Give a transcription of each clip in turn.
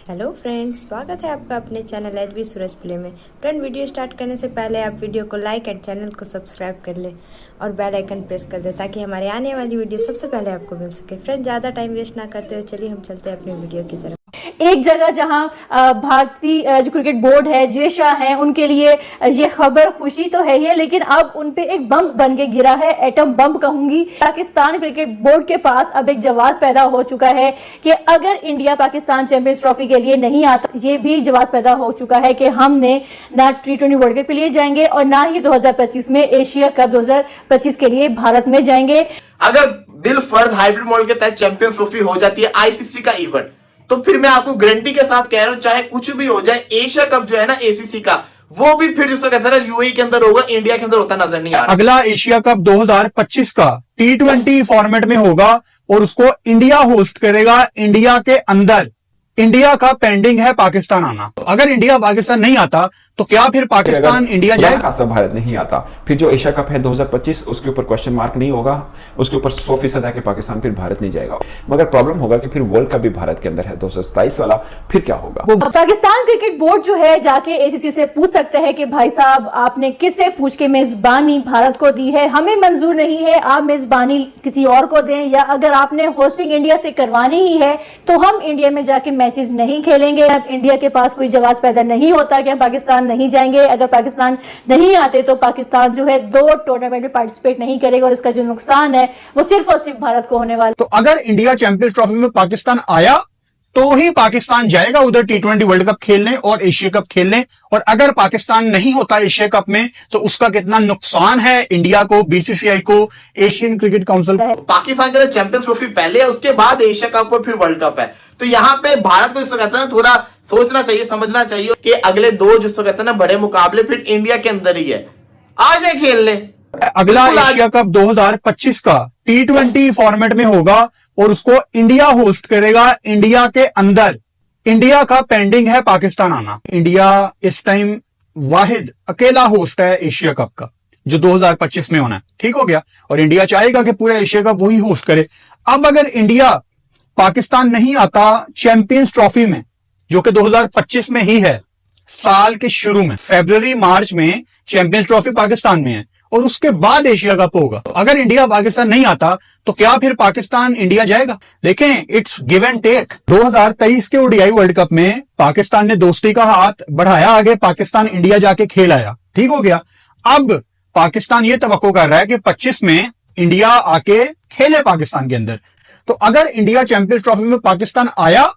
Hello friends, स्वागत है आपका अपने चैनल एच बी सूरज प्ले में। फ्रेंड, वीडियो स्टार्ट करने से पहले आप वीडियो को लाइक एंड चैनल को सब्सक्राइब कर ले और बेल आइकन प्रेस कर दे ताकि हमारे आने वाली वीडियो सबसे पहले आपको मिल सके। फ्रेंड, ज़्यादा टाइम वेस्ट ना करते हुए चलिए हम चलते हैं अपनी वीडियो की तरफ। एक जगह जहां भारतीय जो क्रिकेट बोर्ड है, जे शाह हैं, उनके लिए ये खबर खुशी तो है ही, लेकिन अब उन पे एक बम बन के गिरा है। एटम बम कहूंगी। पाकिस्तान क्रिकेट बोर्ड के पास अब एक जवाब पैदा हो चुका है कि अगर इंडिया पाकिस्तान चैंपियंस ट्रॉफी के लिए नहीं आता, ये भी जवाब पैदा हो चुका है कि हमने ना T20 वर्ल्ड कप के लिए जाएंगे और ना ही 2025 में एशिया कप 2025 के लिए भारत में जाएंगे। अगर बिल फर्ज हाइब्रिड मॉडल के तहत चैंपियंस ट्रॉफी हो जाती है आईसीसी का इवेंट, तो फिर मैं आपको गारंटी के साथ कह रहा हूं, चाहे कुछ भी हो जाए, एशिया कप जो है ना एसीसी का, वो भी फिर जिसको कहते हैं यूएई के अंदर होगा, इंडिया के अंदर होता नजर नहीं आ रहा। अगला एशिया कप 2025 का T20 फॉर्मेट में होगा और उसको इंडिया होस्ट करेगा। इंडिया के अंदर इंडिया का पेंडिंग है पाकिस्तान आना। अगर इंडिया पाकिस्तान नहीं आता तो क्या फिर पाकिस्तान इंडिया जाएगा? खासा भारत नहीं आता, फिर जो एशिया कप है 2025 उसके ऊपर क्वेश्चन मार्क नहीं होगा, उसके ऊपर 100% है कि पाकिस्तान फिर भारत नहीं जाएगा। मगर प्रॉब्लम होगा कि फिर वर्ल्ड कप भी भारत के अंदर है 2027 वाला, फिर क्या होगा? पाकिस्तान क्रिकेट बोर्ड जो है जाके एसीसी से पूछ सकते हैं कि भाई साहब, आपने किससे पूछ के मेजबानी भारत को दी है, हमें मंजूर नहीं है, आप मेजबानी किसी और को दें, या अगर आपने होस्टिंग इंडिया से करवानी ही है तो हम इंडिया में जाके मैचेस नहीं खेलेंगे। अब इंडिया के पास कोई जवाब पैदा नहीं होता कि हम पाकिस्तान नहीं जाएंगे। अगर पाकिस्तान नहीं आते तो पाकिस्तान जो है 2 टूर्नामेंट में पार्टिसिपेट नहीं करेगा और इसका जो नुकसान है वो सिर्फ और सिर्फ भारत को होने वाला। तो अगर इंडिया चैंपियंस ट्रॉफी में पाकिस्तान आया तो ही पाकिस्तान जाएगा उधर T20 वर्ल्ड कप खेलने और एशिया कप खेलने, और अगर पाकिस्तान नहीं होता एशिया कप में तो उसका कितना नुकसान है इंडिया को, बीसीसीआई को, एशियन क्रिकेट काउंसिल। पाकिस्तान के अंदर चैंपियंस ट्रॉफी पहले है, उसके बाद एशिया कप और फिर वर्ल्ड कप है। तो यहाँ पे भारत को जिसको कहते हैं ना, थोड़ा सोचना चाहिए, समझना चाहिए कि अगले 2 जिसको कहते हैं ना बड़े मुकाबले फिर इंडिया के अंदर ही है, आ जाए खेलने। अगला एशिया कप 2025 का T20 फॉर्मेट में होगा और उसको इंडिया होस्ट करेगा। इंडिया के अंदर इंडिया का पेंडिंग है पाकिस्तान आना। इंडिया इस टाइम वाहिद अकेला होस्ट है एशिया कप का जो 2025 में होना है। ठीक हो गया, और इंडिया चाहेगा कि पूरा एशिया कप वही होस्ट करे। अब अगर इंडिया पाकिस्तान नहीं आता चैंपियंस ट्रॉफी में, जो कि 2025 में ही है, साल के शुरू में फरवरी मार्च में चैंपियंस ट्रॉफी पाकिस्तान में है और उसके बाद एशिया कप होगा। अगर इंडिया पाकिस्तान नहीं आता तो क्या फिर पाकिस्तान इंडिया जाएगा? देखें, इट्स गिव एंड टेक। 2023 के ओडीआई वर्ल्ड कप में पाकिस्तान ने दोस्ती का हाथ बढ़ाया आगे, पाकिस्तान इंडिया जाके खेल आया। ठीक हो गया। अब पाकिस्तान ये तवक्को कर रहा है कि 25 में इंडिया आके खेले पाकिस्तान के अंदर। तो अगर इंडिया चैंपियंस ट्रॉफी में पाकिस्तान आया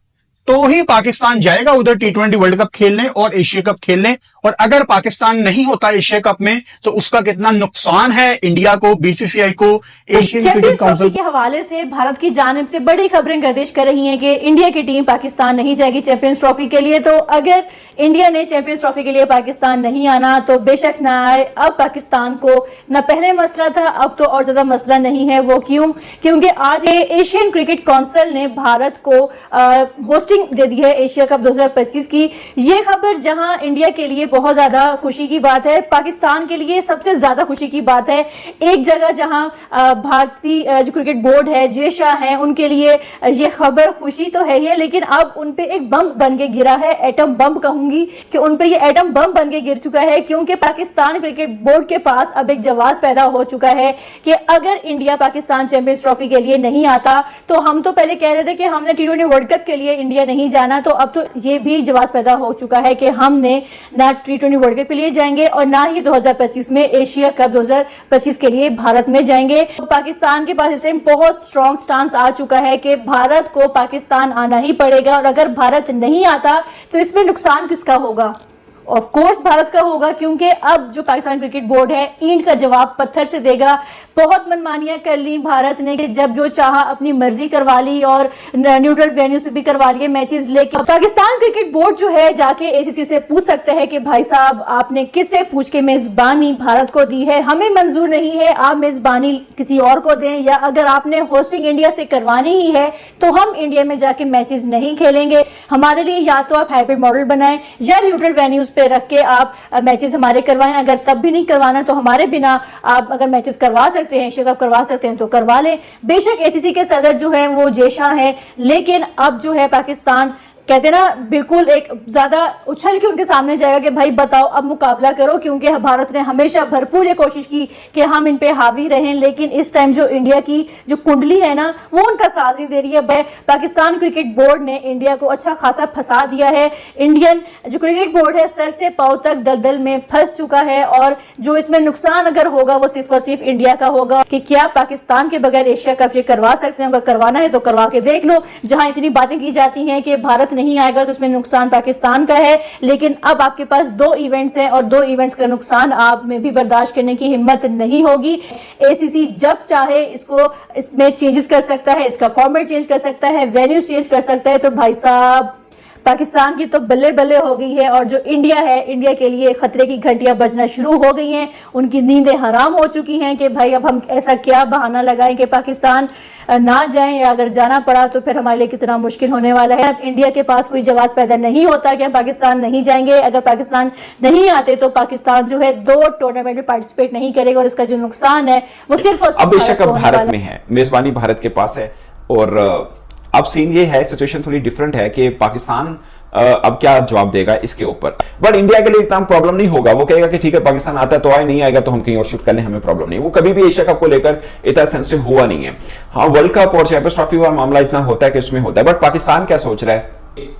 तो ही पाकिस्तान जाएगा उधर T20 वर्ल्ड कप खेलने और एशिया कप खेलने, और अगर पाकिस्तान नहीं होता एशिया कप में तो उसका कितना नुकसान है इंडिया को, बीसीसीआई को, एशियन क्रिकेट काउंसिल के हवाले से भारत की जानिब से बड़ी खबरें गर्दिश कर रही हैं कि इंडिया की टीम पाकिस्तान नहीं जाएगी चैंपियंस ट्रॉफी के लिए। तो अगर इंडिया ने चैंपियंस ट्रॉफी के लिए पाकिस्तान नहीं आना तो बेशक ना आए। अब पाकिस्तान को न पहले मसला था, अब तो और ज्यादा मसला नहीं है। वो क्योंकि आज एशियन क्रिकेट काउंसिल ने भारत को होस्टिंग दे दी है एशिया कप 2025 की। ये खबर जहां इंडिया के लिए बहुत ज्यादा खुशी की बात है, पाकिस्तान के लिए सबसे ज्यादा खुशी की बात है। एक जगह जहां भारतीय जो क्रिकेट बोर्ड है, जे शाह हैं, उनके लिए ये खबर खुशी तो है ही, लेकिन अब उन पे एक बम बन के गिरा है। एटम बम कहूंगी कि उन पे ये एटम बम बन के गिर चुका है, क्योंकि पाकिस्तान क्रिकेट बोर्ड के पास अब एक जवाब पैदा हो चुका है कि अगर इंडिया पाकिस्तान चैंपियंस ट्रॉफी के लिए नहीं आता, तो हम तो पहले कह रहे थे कि हमने T20 वर्ल्ड कप के लिए इंडिया नहीं जाना, तो अब तो ये भी जवाब पैदा हो चुका है कि हमने ना T20 वर्ल्ड कप के लिए जाएंगे और ना ही 2025 में एशिया कप 2025 के लिए भारत में जाएंगे। तो पाकिस्तान के पास इस टाइम बहुत स्ट्रॉन्ग स्टांस आ चुका है कि भारत को पाकिस्तान आना ही पड़ेगा, और अगर भारत नहीं आता तो इसमें नुकसान किसका होगा? ऑफ कोर्स भारत का होगा, क्योंकि अब जो पाकिस्तान क्रिकेट बोर्ड है ईंट का जवाब पत्थर से देगा। बहुत मनमानियां कर ली भारत ने कि जब जो चाहा अपनी मर्जी करवा ली और न्यूट्रल वेन्यूज पे भी करवा लिए मैचेस। लेकिन पाकिस्तान क्रिकेट बोर्ड जो है जाके एसीसी से पूछ सकते हैं कि भाई साहब, आपने किससे पूछ के मेजबानी भारत को दी है, हमें मंजूर नहीं है, आप मेजबानी किसी और को दें, या अगर आपने होस्टिंग इंडिया से करवानी ही है तो हम इंडिया में जाके मैचेस नहीं खेलेंगे। हमारे लिए या तो आप हाइब्रिड मॉडल बनाएं या न्यूट्रल वेन्यूज पे रख के आप मैचेस हमारे करवाएं। अगर तब भी नहीं करवाना तो हमारे बिना आप अगर मैचेस करवा सकते हैं, एशिया कप करवा सकते हैं तो करवा लें। बेशक एसीसी के सदर जो हैं वो जे शाह हैं, लेकिन अब जो है पाकिस्तान कहते ना बिल्कुल एक ज्यादा उछल के उनके सामने जाएगा कि भाई बताओ अब मुकाबला करो, क्योंकि भारत ने हमेशा भरपूर ये कोशिश की कि हम इन पे हावी रहें, लेकिन इस टाइम जो इंडिया की जो कुंडली है ना वो उनका साथ नहीं दे रही है। पाकिस्तान क्रिकेट बोर्ड ने इंडिया को अच्छा खासा फंसा दिया है। इंडियन जो क्रिकेट बोर्ड है सर से पांव तक दलदल में फंस चुका है, और जो इसमें नुकसान अगर होगा वो सिर्फ और सिर्फ इंडिया का होगा कि क्या पाकिस्तान के बगैर एशिया कप ये करवा सकते हैं। अगर करवाना है तो करवा के देख लो। जहां इतनी बातें की जाती हैं कि भारत नहीं आएगा तो उसमें नुकसान पाकिस्तान का है, लेकिन अब आपके पास 2 इवेंट्स हैं और 2 इवेंट्स का नुकसान आप में भी बर्दाश्त करने की हिम्मत नहीं होगी। एसीसी जब चाहे इसमें चेंजेस कर सकता है, इसका फॉर्मेट चेंज कर सकता है, वेन्यूज चेंज कर सकता है। तो भाई साहब पाकिस्तान की तो बल्ले बल्ले हो गई है, और जो इंडिया है, इंडिया के लिए खतरे की घंटियां बजना शुरू हो गई हैं। उनकी नींदें हराम हो चुकी हैं कि भाई अब हम ऐसा क्या बहाना लगाएं कि पाकिस्तान ना जाएं, या अगर जाना पड़ा तो फिर हमारे लिए कितना मुश्किल होने वाला है। अब इंडिया के पास कोई जवाब पैदा नहीं होता कि हम पाकिस्तान नहीं जाएंगे। अगर पाकिस्तान नहीं आते तो पाकिस्तान जो है 2 टूर्नामेंट में पार्टिसिपेट नहीं करेगा, और इसका जो नुकसान है वो सिर्फ अब एशिया कप भारत में है, मेजबानी भारत के पास है, और अब सीन ये है, सिचुएशन थोड़ी डिफरेंट है कि पाकिस्तान अब क्या जवाब देगा इसके ऊपर। बट इंडिया के लिए इतना प्रॉब्लम नहीं होगा। वो कहेगा कि ठीक है पाकिस्तान आता है तो आए, नहीं आएगा तो हम कहीं और शिफ्ट कर लें, हमें प्रॉब्लम नहीं। वो कभी भी एशिया कप को लेकर इतना सेंसिटिव हुआ नहीं है। हाँ, वर्ल्ड कप और चैंपियंस ट्रॉफी वाला मामला इतना होता है कि उसमें होता है। बट पाकिस्तान क्या सोच रहा है,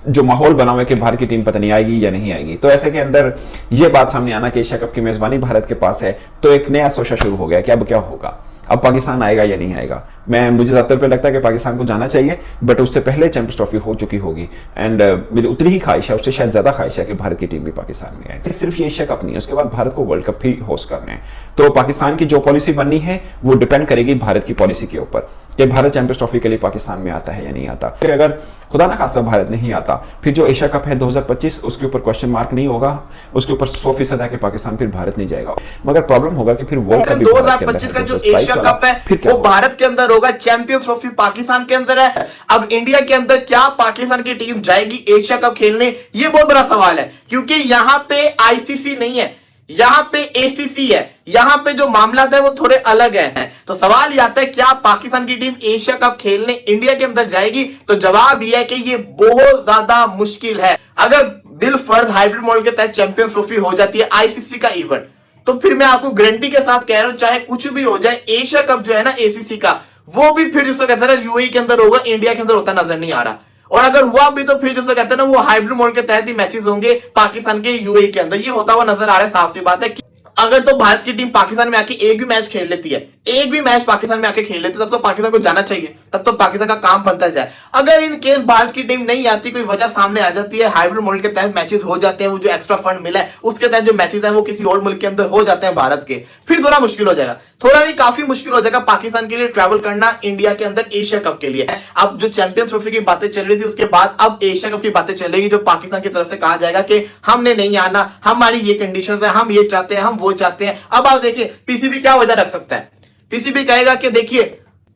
जो माहौल बना हुआ है कि भारत की टीम पता नहीं आएगी या नहीं आएगी, तो ऐसे के अंदर ये बात सामने आना कि एशिया कप की मेजबानी भारत के पास है, तो एक नया सोचा शुरू हो गया कि अब क्या होगा, अब पाकिस्तान आएगा या नहीं आएगा। मुझे ज्यादातर पे लगता है कि पाकिस्तान को जाना चाहिए, बट उससे पहले चैंपियंस ट्रॉफी हो चुकी होगी। एंड मेरी उतनी ही ख्वाहिश है, उससे शायद ज्यादा ख्वाहिश है कि भारत की टीम भी पाकिस्तान में आए। सिर्फ ये एशिया कप नहीं है, उसके बाद भारत को वर्ल्ड कप भी होस्ट करने हैं। तो पाकिस्तान की जो पॉलिसी बननी है वो डिपेंड करेगी भारत की पॉलिसी के ऊपर कि भारत चैंपियंस ट्रॉफी के लिए पाकिस्तान में आता है या नहीं आता। फिर अगर खुदा ना खासा भारत नहीं आता, फिर जो एशिया कप है 2025 उसके ऊपर क्वेश्चन मार्क नहीं होगा, उसके ऊपर 100% है कि पाकिस्तान फिर भारत नहीं जाएगा। मगर प्रॉब्लम होगा कि फिर वर्ल्ड कप 2025 का जो एशिया कप है वो भारत के अंदर होगा, चैंपियंस ट्रॉफी पाकिस्तान के अंदर है। अब इंडिया के अंदर क्या पाकिस्तान की टीम जाएगी एशिया कप खेलने, ये बहुत बड़ा सवाल है, क्योंकि यहां पे आईसीसी नहीं है, यहां पे एसीसी है। यहां पे जो मामला है वो थोड़े अलग है। तो सवाल ये आता है क्या पाकिस्तान की टीम एशिया कप खेलने इंडिया के अंदर जाएगी? तो जवाब यह है कि ये बहुत ज्यादा मुश्किल है। अगर बिल फर्ज हाइब्रिड मॉडल के तहत चैंपियंस ट्रॉफी हो जाती है आईसीसी का इवेंट, तो फिर मैं आपको गारंटी के साथ कह रहा हूं चाहे कुछ भी हो जाए, एशिया कप जो है ना एसीसी का, वो भी फिर जिसको कहते हैं यूएई के अंदर होगा, इंडिया के अंदर होता नजर नहीं आ रहा। और अगर हुआ भी तो फिर जिसको कहते हैं ना वो हाइब्रिड मॉडल के तहत ही मैचेस होंगे पाकिस्तान के यूएई के अंदर। ये होता हुआ नजर आ रहा है, साफ सी बात है। अगर तो भारत की टीम पाकिस्तान में आके एक भी मैच खेल लेती है, एक भी मैच पाकिस्तान में आके खेल लेती है, तब तो पाकिस्तान को जाना चाहिए, तब तो पाकिस्तान का काम बनता जाए। अगर इन केस भारत की टीम नहीं आती, कोई वजह सामने आ जाती है, हाइब्रिड मॉडल के तहत मैचेस हो जाते हैं, वो जो एक्स्ट्रा फंड मिला है उसके तहत जो मैचेस है वो किसी और मुल्क के अंदर हो जाते हैं भारत के, फिर थोड़ा मुश्किल हो जाएगा, थोड़ा नहीं काफी मुश्किल हो जाएगा पाकिस्तान के लिए ट्रैवल करना इंडिया के अंदर एशिया कप के लिए। अब जो चैंपियंस ट्रॉफी की बातें चल रही थी उसके बाद अब एशिया कप की बातें चलेगी, जो पाकिस्तान की तरफ से कहा जाएगा कि हमने नहीं आना, हमारी ये कंडीशंस है, हम ये चाहते हैं, हम वो चाहते हैं। अब आप देखिए पीसीबी क्या वजह रख सकता है। पीसीबी कहेगा कि देखिए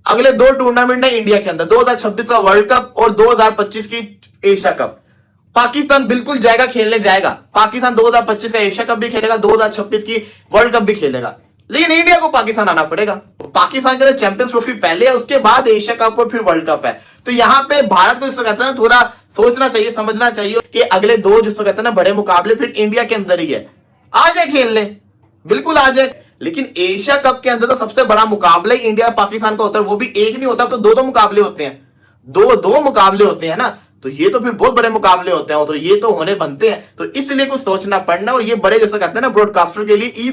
अगले 2 टूर्नामेंट है इंडिया के अंदर, 2026 का वर्ल्ड कप और 2025 की एशिया कप, पाकिस्तान बिल्कुल जाएगा, खेलने जाएगा। पाकिस्तान 2025 का एशिया कप भी खेलेगा, 2026 की वर्ल्ड कप भी खेलेगा, लेकिन इंडिया को पाकिस्तान आना पड़ेगा। पाकिस्तान के अंदर चैंपियंस ट्रॉफी पहले है, उसके बाद एशिया कप और फिर वर्ल्ड कप है। तो यहाँ पे भारत को इसको कहते हैं ना थोड़ा सोचना चाहिए, समझना चाहिए कि अगले 2 जिसको कहते हैं ना बड़े मुकाबले फिर इंडिया के अंदर ही है। आ जाए खेलने, बिल्कुल आ जाए, लेकिन एशिया कप के अंदर तो सबसे बड़ा मुकाबला ही इंडिया पाकिस्तान का होता है, वो भी एक नहीं होता, तो 2 मुकाबले होते हैं, 2 मुकाबले होते हैं ना, तो ये तो फिर बहुत बड़े मुकाबले होते हैं, तो ये तो होने बनते हैं। तो इसलिए कुछ सोचना पड़ना, और ये बड़े जैसे कहते हैं ना ब्रॉडकास्टर के लिए